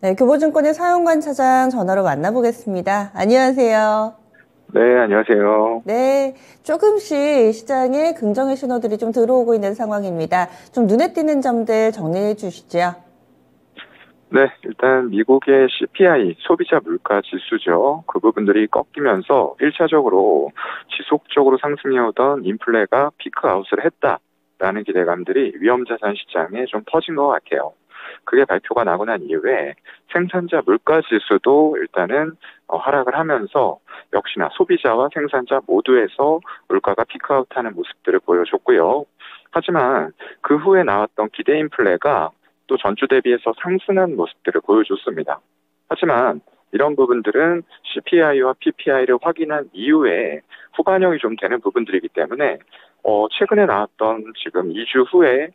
네, 교보증권의 사용관 차장 전화로 만나보겠습니다. 안녕하세요. 네, 안녕하세요. 네, 조금씩 시장에 긍정의 신호들이 좀 들어오고 있는 상황입니다. 좀 눈에 띄는 점들 정리해 주시죠. 네, 일단 미국의 CPI, 소비자 물가 지수죠. 그 부분들이 꺾이면서 1차적으로 지속적으로 상승해오던 인플레가 피크아웃을 했다라는 기대감들이 위험자산 시장에 좀 퍼진 것 같아요. 그게 발표가 나고 난 이후에 생산자 물가 지수도 일단은 하락을 하면서 역시나 소비자와 생산자 모두에서 물가가 피크아웃하는 모습들을 보여줬고요. 하지만 그 후에 나왔던 기대 인플레가 또 전주 대비해서 상승한 모습들을 보여줬습니다. 하지만 이런 부분들은 CPI와 PPI를 확인한 이후에 후반영이 좀 되는 부분들이기 때문에 최근에 나왔던 지금 2주 후에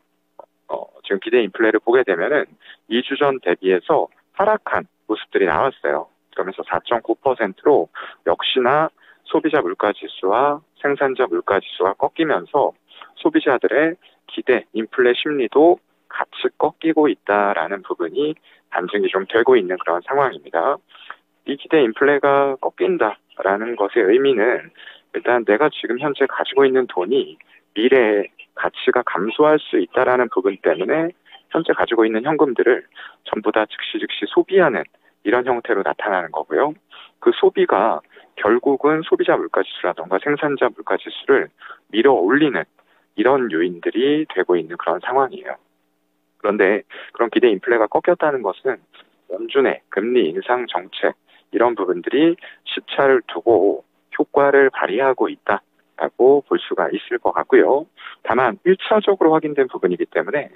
지금 기대 인플레를 보게 되면은 2주 전 대비해서 하락한 모습들이 나왔어요. 그러면서 4.9%로 역시나 소비자 물가 지수와 생산자 물가 지수가 꺾이면서 소비자들의 기대 인플레 심리도 같이 꺾이고 있다라는 부분이 반증이 좀 되고 있는 그런 상황입니다. 이 기대 인플레가 꺾인다라는 것의 의미는 일단 내가 지금 현재 가지고 있는 돈이 미래에 가치가 감소할 수 있다라는 부분 때문에 현재 가지고 있는 현금들을 전부 다 즉시 소비하는 이런 형태로 나타나는 거고요. 그 소비가 결국은 소비자 물가지수라던가 생산자 물가지수를 밀어 올리는 이런 요인들이 되고 있는 그런 상황이에요. 그런데 그런 기대 인플레가 꺾였다는 것은 연준의 금리 인상 정책 이런 부분들이 시차를 두고 효과를 발휘하고 있다라고 볼 수가 있을 것 같고요. 다만 1차적으로 확인된 부분이기 때문에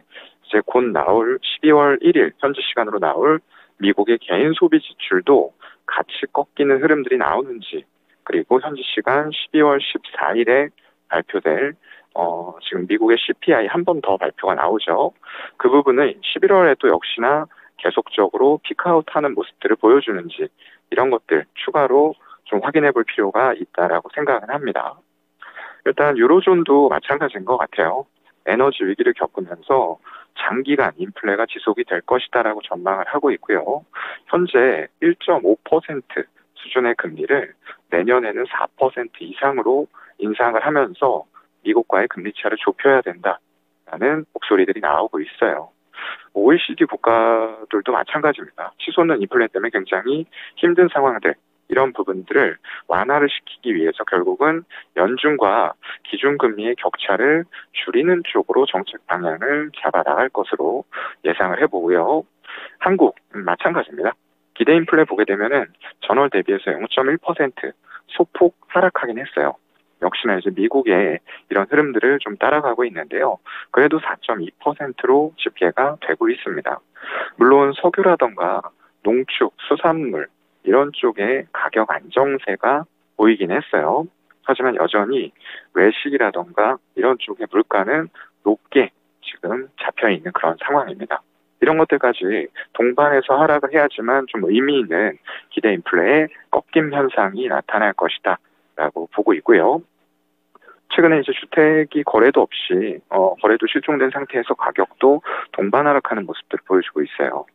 이제 곧 나올 12월 1일 현지 시간으로 나올 미국의 개인 소비 지출도 같이 꺾이는 흐름들이 나오는지, 그리고 현지 시간 12월 14일에 발표될 지금 미국의 CPI 한 번 더 발표가 나오죠. 그 부분은 11월에도 역시나 계속적으로 피크아웃하는 모습들을 보여주는지 이런 것들 추가로 좀 확인해 볼 필요가 있다라고 생각을 합니다. 일단 유로존도 마찬가지인 것 같아요. 에너지 위기를 겪으면서 장기간 인플레가 지속이 될 것이다라고 전망을 하고 있고요. 현재 1.5% 수준의 금리를 내년에는 4% 이상으로 인상을 하면서 미국과의 금리 차를 좁혀야 된다라는 목소리들이 나오고 있어요. OECD 국가들도 마찬가지입니다. 치솟는 인플레 때문에 굉장히 힘든 상황들, 이런 부분들을 완화를 시키기 위해서 결국은 연준과 기준금리의 격차를 줄이는 쪽으로 정책 방향을 잡아 나갈 것으로 예상을 해보고요. 한국 마찬가지입니다. 기대 인플레 보게 되면은 전월 대비해서 0.1% 소폭 하락하긴 했어요. 역시나 이제 미국의 이런 흐름들을 좀 따라가고 있는데요. 그래도 4.2%로 집계가 되고 있습니다. 물론 석유라던가 농축, 수산물 이런 쪽에 가격 안정세가 보이긴 했어요. 하지만 여전히 외식이라던가 이런 쪽의 물가는 높게 지금 잡혀 있는 그런 상황입니다. 이런 것들까지 동반해서 하락을 해야지만 좀 의미 있는 기대 인플레의 꺾임 현상이 나타날 것이다 라고 보고 있고요. 최근에 이제 주택이 거래도 없이 거래도 실종된 상태에서 가격도 동반 하락하는 모습들을 보여주고 있어요.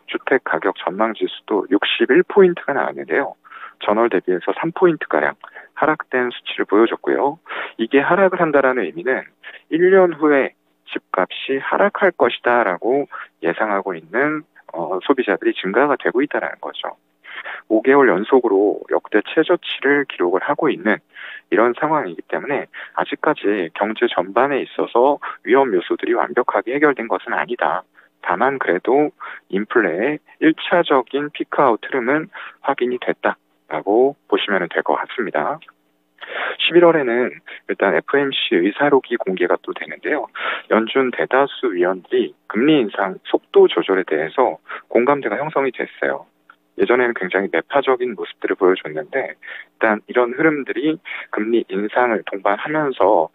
주택 가격 전망 지수도 61포인트가 나왔는데요. 전월 대비해서 3포인트가량 하락된 수치를 보여줬고요. 이게 하락을 한다라는 의미는 1년 후에 집값이 하락할 것이다라고 예상하고 있는 소비자들이 증가가 되고 있다는 거죠. 5개월 연속으로 역대 최저치를 기록을 하고 있는 이런 상황이기 때문에 아직까지 경제 전반에 있어서 위험 요소들이 완벽하게 해결된 것은 아니다. 다만 그래도 인플레의 1차적인 피크아웃 흐름은 확인이 됐다라고 보시면 될 것 같습니다. 11월에는 일단 FOMC 의사록이 공개가 또 되는데요. 연준 대다수 위원들이 금리 인상 속도 조절에 대해서 공감대가 형성이 됐어요. 예전에는 굉장히 매파적인 모습들을 보여줬는데 일단 이런 흐름들이 금리 인상을 동반하면서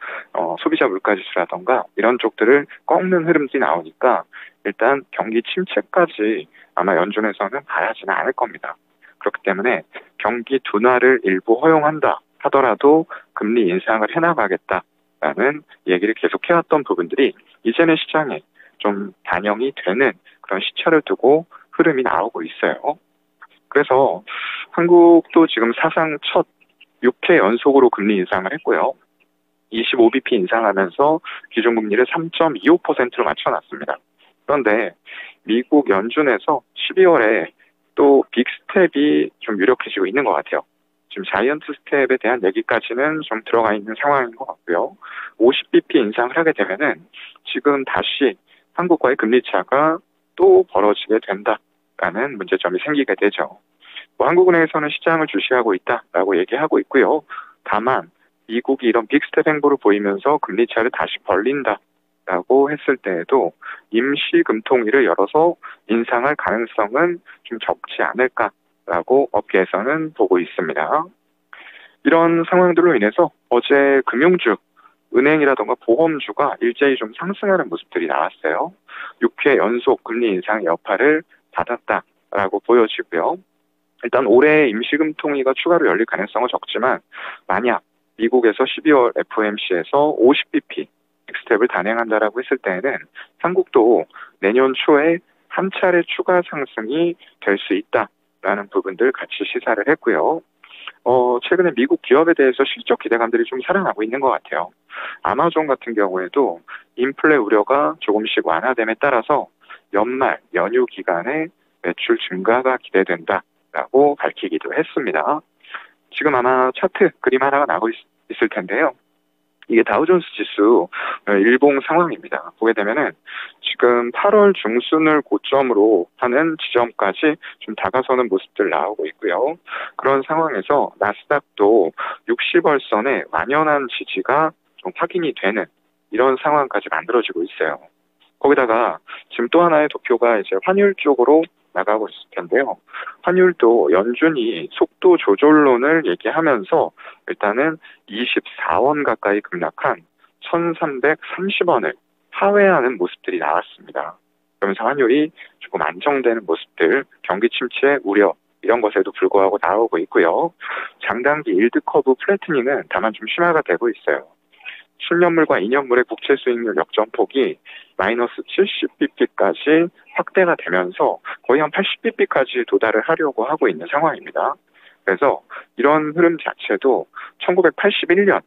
소비자 물가지수라던가 이런 쪽들을 꺾는 흐름들이 나오니까 일단 경기 침체까지 아마 연준에서는 가야지는 않을 겁니다. 그렇기 때문에 경기 둔화를 일부 허용한다 하더라도 금리 인상을 해나가겠다라는 얘기를 계속 해왔던 부분들이 이제는 시장에 좀 반영이 되는 그런 시차를 두고 흐름이 나오고 있어요. 그래서 한국도 지금 사상 첫 6회 연속으로 금리 인상을 했고요. 25bp 인상하면서 기준금리를 3.25%로 맞춰놨습니다. 그런데 미국 연준에서 12월에 또 빅스텝이 좀 유력해지고 있는 것 같아요. 지금 자이언트 스텝에 대한 얘기까지는 좀 들어가 있는 상황인 것 같고요. 50bp 인상을 하게 되면은 지금 다시 한국과의 금리 차가 또 벌어지게 된다라는 문제점이 생기게 되죠. 뭐 한국은행에서는 시장을 주시하고 있다라고 얘기하고 있고요. 다만 미국이 이런 빅스텝 행보를 보이면서 금리 차를 다시 벌린다라고 했을 때에도 임시 금통위를 열어서 인상할 가능성은 좀 적지 않을까라고 업계에서는 보고 있습니다. 이런 상황들로 인해서 어제 금융주, 은행이라던가 보험주가 일제히 좀 상승하는 모습들이 나왔어요. 6회 연속 금리 인상의 여파를 받았다라고 보여지고요. 일단 올해 임시금통위가 추가로 열릴 가능성은 적지만 만약 미국에서 12월 FOMC에서 50bp 스텝을 단행한다라고 했을 때에는 한국도 내년 초에 한 차례 추가 상승이 될 수 있다라는 부분들 같이 시사를 했고요. 최근에 미국 기업에 대해서 실적 기대감들이 좀 살아나고 있는 것 같아요. 아마존 같은 경우에도 인플레 우려가 조금씩 완화됨에 따라서 연말 연휴 기간에 매출 증가가 기대된다라고 밝히기도 했습니다. 지금 아마 차트 그림 하나가 나고 있을 텐데요. 이게 다우존스 지수 일봉 상황입니다. 보게 되면은 지금 8월 중순을 고점으로 하는 지점까지 좀 다가서는 모습들 나오고 있고요. 그런 상황에서 나스닥도 60월선에 완연한 지지가 좀 확인이 되는 이런 상황까지 만들어지고 있어요. 거기다가 지금 또 하나의 도표가 이제 환율 쪽으로 나가고 있을 텐데요. 환율도 연준이 속도 조절론을 얘기하면서 일단은 24원 가까이 급락한 1330원을 하회하는 모습들이 나왔습니다. 그러면서 환율이 조금 안정되는 모습들, 경기 침체 우려 이런 것에도 불구하고 나오고 있고요. 장단기 일드 커브 플래트닝은 다만 좀 심화가 되고 있어요. 10년물과 2년물의 국채 수익률 역전폭이 마이너스 70bp까지 확대가 되면서 거의 한 80bp까지 도달을 하려고 하고 있는 상황입니다. 그래서 이런 흐름 자체도 1981년,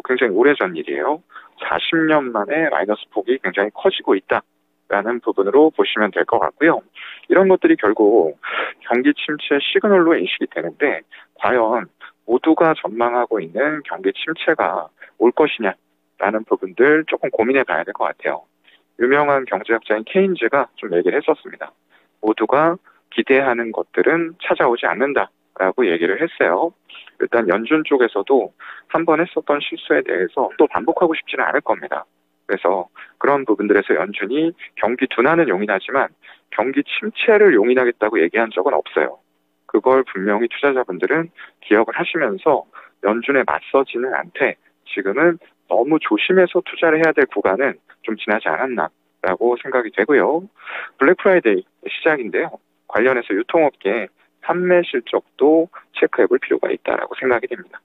굉장히 오래전 일이에요. 40년 만에 마이너스 폭이 굉장히 커지고 있다라는 부분으로 보시면 될 것 같고요. 이런 것들이 결국 경기 침체 시그널로 인식이 되는데 과연 모두가 전망하고 있는 경기 침체가 올 것이냐 라는 부분들 조금 고민해 봐야 될 것 같아요. 유명한 경제학자인 케인즈가 좀 얘기를 했었습니다. 모두가 기대하는 것들은 찾아오지 않는다라고 얘기를 했어요. 일단 연준 쪽에서도 한 번 했었던 실수에 대해서 또 반복하고 싶지는 않을 겁니다. 그래서 그런 부분들에서 연준이 경기 둔화는 용인하지만 경기 침체를 용인하겠다고 얘기한 적은 없어요. 그걸 분명히 투자자분들은 기억을 하시면서 연준에 맞서지는 않되 지금은 너무 조심해서 투자를 해야 될 구간은 좀 지나지 않았나라고 생각이 되고요. 블랙 프라이데이 시작인데요. 관련해서 유통업계 판매 실적도 체크해 볼 필요가 있다라고 생각이 됩니다.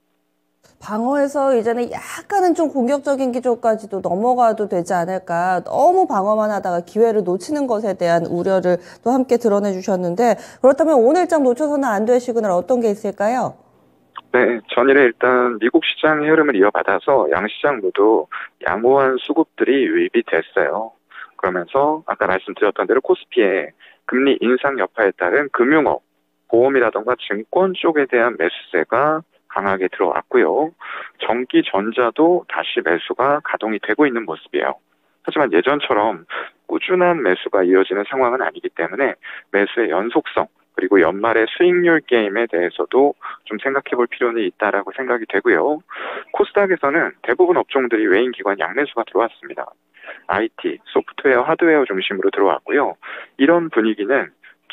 방어에서 이제는 약간은 좀 공격적인 기조까지도 넘어가도 되지 않을까. 너무 방어만 하다가 기회를 놓치는 것에 대한 우려를 또 함께 드러내 주셨는데 그렇다면 오늘장 놓쳐서는 안 될 시그널 어떤 게 있을까요? 네, 전일에 일단 미국 시장의 흐름을 이어받아서 양시장 모두 양호한 수급들이 유입이 됐어요. 그러면서 아까 말씀드렸던 대로 코스피에 금리 인상 여파에 따른 금융업, 보험이라던가 증권 쪽에 대한 매수세가 강하게 들어왔고요. 전기, 전자도 다시 매수가 가동이 되고 있는 모습이에요. 하지만 예전처럼 꾸준한 매수가 이어지는 상황은 아니기 때문에 매수의 연속성, 그리고 연말의 수익률 게임에 대해서도 좀 생각해 볼 필요는 있다라고 생각이 되고요. 코스닥에서는 대부분 업종들이 외인 기관 양매수가 들어왔습니다. IT, 소프트웨어, 하드웨어 중심으로 들어왔고요. 이런 분위기는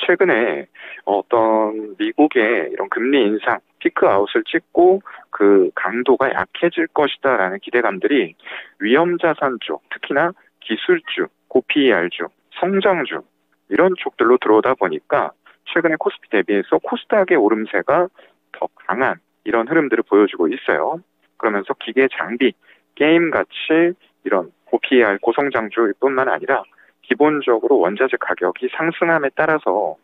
최근에 어떤 미국의 이런 금리 인상, 피크아웃을 찍고 그 강도가 약해질 것이다라는 기대감들이 위험자산 쪽, 특히나 기술주, 고PER주, 성장주 이런 쪽들로 들어오다 보니까 최근에 코스피 대비해서 코스닥의 오름세가 더 강한 이런 흐름들을 보여주고 있어요. 그러면서 기계 장비, 게임같이 이런 고PER, 고성장주일 뿐만 아니라 기본적으로 원자재 가격이 상승함에 따라서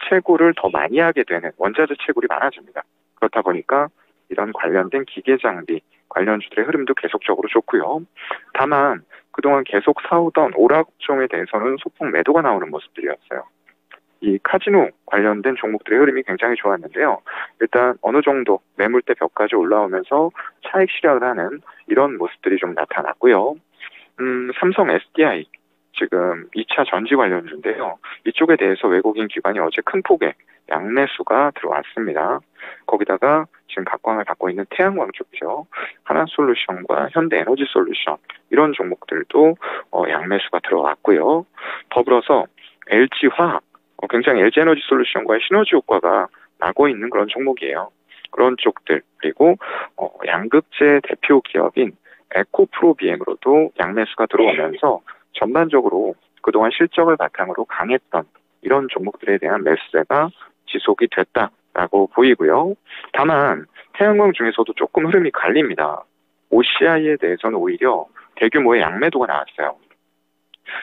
채굴을 더 많이 하게 되는 원자재 채굴이 많아집니다. 그렇다 보니까 이런 관련된 기계 장비 관련주들의 흐름도 계속적으로 좋고요. 다만 그동안 계속 사오던 오락종에 대해서는 소폭 매도가 나오는 모습들이었어요. 이 카지노 관련된 종목들의 흐름이 굉장히 좋았는데요. 일단 어느 정도 매물대 벽까지 올라오면서 차익 실현을 하는 이런 모습들이 좀 나타났고요. 삼성 SDI 지금 2차 전지 관련주인데요. 이쪽에 대해서 외국인 기관이 어제 큰 폭의 양매수가 들어왔습니다. 거기다가 지금 각광을 받고 있는 태양광 쪽이죠. 하나솔루션과 현대에너지솔루션 이런 종목들도 양매수가 들어왔고요. 더불어서 LG화학 굉장히 LG에너지솔루션과의 시너지 효과가 나고 있는 그런 종목이에요. 그런 쪽들 그리고 양극재 대표 기업인 에코프로비엠으로도 양매수가 들어오면서 전반적으로 그동안 실적을 바탕으로 강했던 이런 종목들에 대한 매수세가 지속이 됐다라고 보이고요. 다만 태양광 중에서도 조금 흐름이 갈립니다. OCI에 대해서는 오히려 대규모의 양매도가 나왔어요.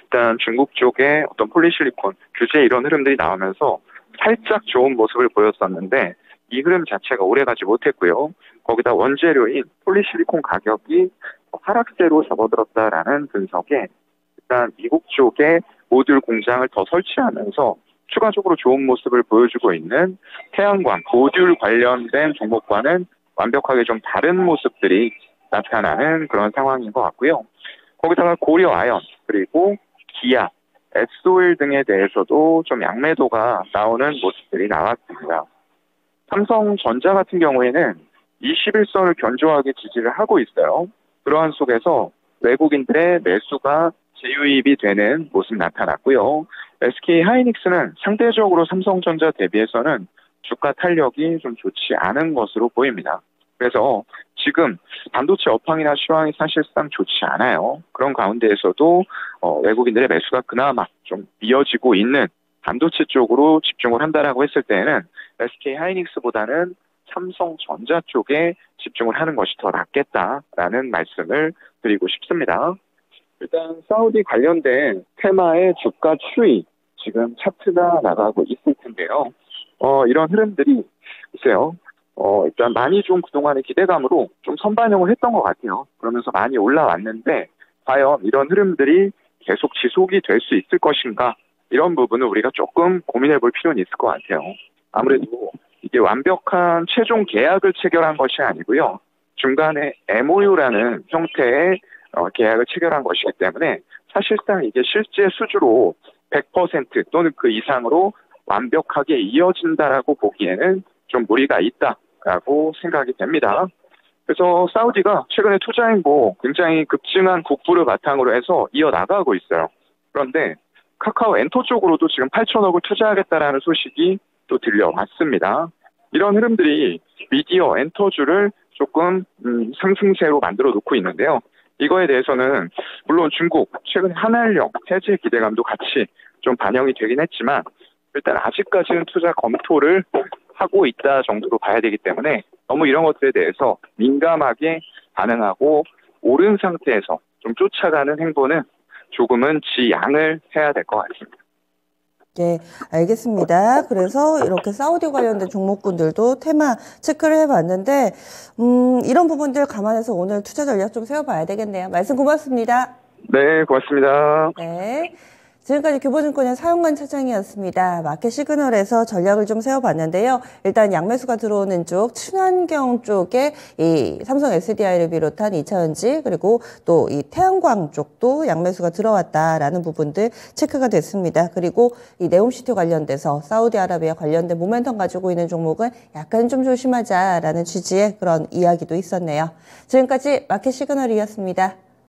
일단 중국 쪽에 어떤 폴리실리콘 규제 이런 흐름들이 나오면서 살짝 좋은 모습을 보였었는데 이 흐름 자체가 오래가지 못했고요. 거기다 원재료인 폴리실리콘 가격이 하락세로 접어들었다라는 분석에 일단 미국 쪽에 모듈 공장을 더 설치하면서 추가적으로 좋은 모습을 보여주고 있는 태양광, 모듈 관련된 종목과는 완벽하게 좀 다른 모습들이 나타나는 그런 상황인 것 같고요. 거기다가 고려 아연, 그리고 기아, 엑소일 등에 대해서도 좀 양매도가 나오는 모습들이 나왔습니다. 삼성전자 같은 경우에는 21선을 견조하게 지지를 하고 있어요. 그러한 속에서 외국인들의 매수가 재유입이 되는 모습이 나타났고요. SK하이닉스는 상대적으로 삼성전자 대비해서는 주가 탄력이 좀 좋지 않은 것으로 보입니다. 그래서 지금 반도체 업황이나 시황이 사실상 좋지 않아요. 그런 가운데에서도 외국인들의 매수가 그나마 좀 이어지고 있는 반도체 쪽으로 집중을 한다라고 했을 때에는 SK하이닉스보다는 삼성전자 쪽에 집중을 하는 것이 더 낫겠다라는 말씀을 드리고 싶습니다. 일단 사우디 관련된 테마의 주가 추이 지금 차트가 나가고 있을 텐데요. 이런 흐름들이 있어요. 일단 많이 좀 그동안의 기대감으로 좀 선반영을 했던 것 같아요. 그러면서 많이 올라왔는데 과연 이런 흐름들이 계속 지속이 될 수 있을 것인가 이런 부분을 우리가 조금 고민해 볼 필요는 있을 것 같아요. 아무래도 이게 완벽한 최종 계약을 체결한 것이 아니고요. 중간에 MOU라는 형태의 계약을 체결한 것이기 때문에 사실상 이게 실제 수주로 100% 또는 그 이상으로 완벽하게 이어진다라고 보기에는 좀 무리가 있다라고 생각이 됩니다. 그래서 사우디가 최근에 투자 행보 굉장히 급증한 국부를 바탕으로 해서 이어나가고 있어요. 그런데 카카오 엔터 쪽으로도 지금 8천억을 투자하겠다라는 소식이 또 들려왔습니다. 이런 흐름들이 미디어 엔터주를 조금 상승세로 만들어 놓고 있는데요. 이거에 대해서는 물론 중국 최근 한알령 해제 기대감도 같이 좀 반영이 되긴 했지만 일단 아직까지는 투자 검토를 하고 있다 정도로 봐야 되기 때문에 너무 이런 것들에 대해서 민감하게 반응하고 오른 상태에서 좀 쫓아가는 행보는 조금은 지양을 해야 될 것 같습니다. 네, 알겠습니다. 그래서 이렇게 사우디 관련된 종목군들도 테마 체크를 해봤는데 이런 부분들 감안해서 오늘 투자 전략 좀 세워봐야 되겠네요. 말씀 고맙습니다. 네, 고맙습니다. 네. 지금까지 교보증권의 사용관 차장이었습니다. 마켓 시그널에서 전략을 좀 세워봤는데요. 일단 양매수가 들어오는 쪽, 친환경 쪽에 이 삼성 SDI를 비롯한 2차전지 그리고 또 이 태양광 쪽도 양매수가 들어왔다라는 부분들 체크가 됐습니다. 그리고 이 네옴시티 관련돼서 사우디아라비아 관련된 모멘텀 가지고 있는 종목은 약간 좀 조심하자라는 취지의 그런 이야기도 있었네요. 지금까지 마켓 시그널이었습니다.